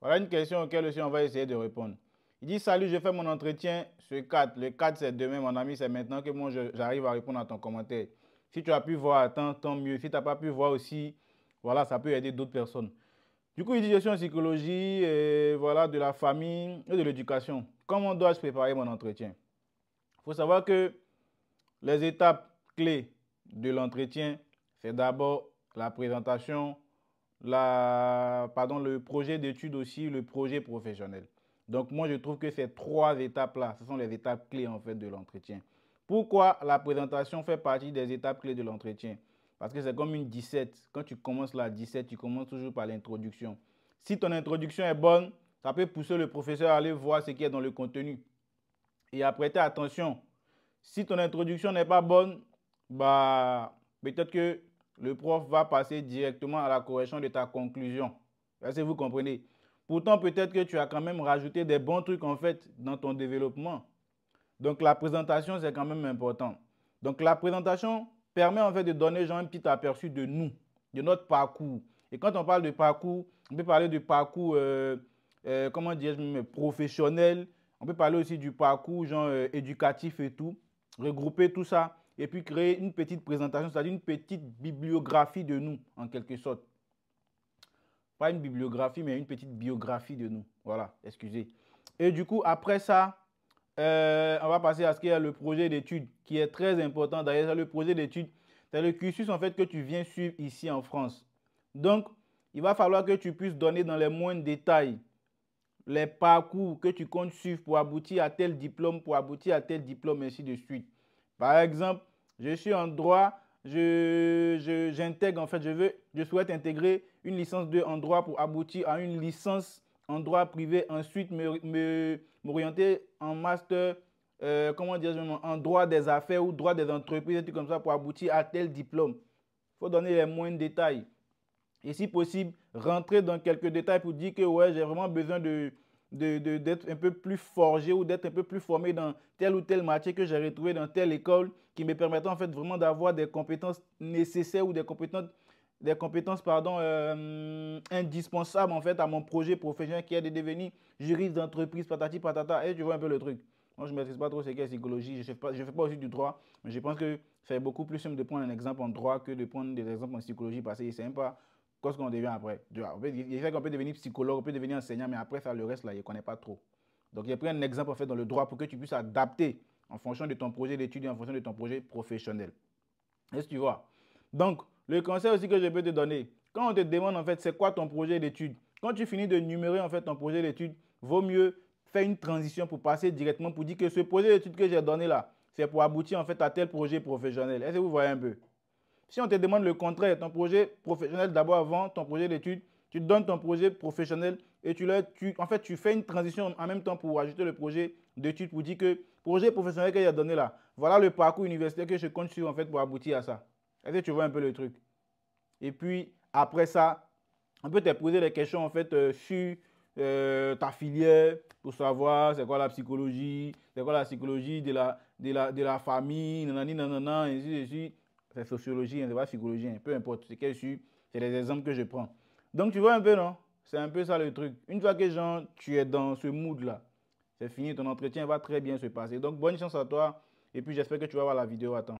Voilà une question auquel aussi on va essayer de répondre. Il dit, salut, je fais mon entretien ce 4. Le 4, c'est demain, mon ami, c'est maintenant que moi, j'arrive à répondre à ton commentaire. Si tu as pu voir, tant mieux. Si tu n'as pas pu voir aussi, voilà, ça peut aider d'autres personnes. Du coup, il dit, je suis en psychologie, voilà, de la famille et de l'éducation. Comment dois-je préparer mon entretien? Il faut savoir que les étapes clés de l'entretien, c'est d'abord la présentation, le projet d'étude aussi, le projet professionnel. Donc moi, je trouve que ces trois étapes-là, ce sont les étapes clés en fait de l'entretien. Pourquoi la présentation fait partie des étapes clés de l'entretien? Parce que c'est comme une 17. Quand tu commences la 17, tu commences toujours par l'introduction. Si ton introduction est bonne, ça peut pousser le professeur à aller voir ce qui est dans le contenu et à prêter attention. Si ton introduction n'est pas bonne, bah, peut-être que le prof va passer directement à la correction de ta conclusion. Est-ce que vous comprenez? Pourtant, peut-être que tu as quand même rajouté des bons trucs en fait dans ton développement. Donc, la présentation, c'est quand même important. Donc, la présentation permet en fait de donner genre un petit aperçu de nous, de notre parcours. Et quand on parle de parcours, on peut parler du parcours, comment dire, professionnel. On peut parler aussi du parcours genre éducatif et tout. Regrouper tout ça et puis créer une petite présentation, c'est-à-dire une petite bibliographie de nous, en quelque sorte. Pas une bibliographie, mais une petite biographie de nous. Voilà, excusez. Et du coup, après ça, on va passer à ce qui est le projet d'études, qui est très important. D'ailleurs, le projet d'études, c'est le cursus en fait que tu viens suivre ici en France. Donc, il va falloir que tu puisses donner dans les moindres détails les parcours que tu comptes suivre pour aboutir à tel diplôme, pour aboutir à tel diplôme, ainsi de suite. Par exemple, je suis en droit, j'intègre, en fait, je souhaite intégrer une licence 2 en droit pour aboutir à une licence en droit privé, ensuite m'orienter en master, comment dire, en droit des affaires ou droit des entreprises, et tout comme ça, pour aboutir à tel diplôme. Il faut donner les moindres détails. Et si possible, rentrer dans quelques détails pour dire que ouais, j'ai vraiment besoin d'être un peu plus forgé ou d'être un peu plus formé dans telle ou telle matière que j'ai retrouvée dans telle école qui me permettent en fait vraiment d'avoir des compétences nécessaires ou des compétences pardon, indispensables en fait à mon projet professionnel qui est de devenir juriste d'entreprise, patati patata. Et tu vois un peu le truc. Moi, je ne maîtrise pas trop ce qu'est psychologie. Je ne fais pas aussi du droit, mais je pense que c'est beaucoup plus simple de prendre un exemple en droit que de prendre des exemples en psychologie parce que c'est même pas qu'est-ce qu'on devient après. Il fait qu'on peut devenir psychologue, on peut devenir enseignant, mais après ça, le reste, là, il ne connaît pas trop. Donc, j'ai pris un exemple en fait dans le droit pour que tu puisses adapter en fonction de ton projet d'études et en fonction de ton projet professionnel. Est-ce que tu vois? Donc, le conseil aussi que je peux te donner, quand on te demande en fait c'est quoi ton projet d'études, quand tu finis de numérer en fait ton projet d'études, vaut mieux faire une transition pour passer directement pour dire que ce projet d'études que j'ai donné là, c'est pour aboutir en fait à tel projet professionnel. Est-ce que vous voyez un peu? Si on te demande le contraire, ton projet professionnel d'abord avant ton projet d'études, tu donnes ton projet professionnel et en fait, tu fais une transition en même temps pour ajouter le projet d'études pour dire que projet professionnel que j'ai donné là, voilà le parcours universitaire que je compte suivre en fait pour aboutir à ça. Est-ce que tu vois un peu le truc? Et puis après ça, on peut te poser des questions en fait sur ta filière pour savoir c'est quoi la psychologie, c'est quoi la psychologie de la famille, nanani, nanana, ainsi de suite. C'est sociologie, hein, c'est pas psychologie, hein, peu importe, c'est quel suit, c'est les exemples que je prends. Donc tu vois un peu, non? C'est un peu ça le truc. Une fois que genre, tu es dans ce mood-là, c'est fini, ton entretien va très bien se passer. Donc bonne chance à toi et puis j'espère que tu vas voir la vidéo à temps.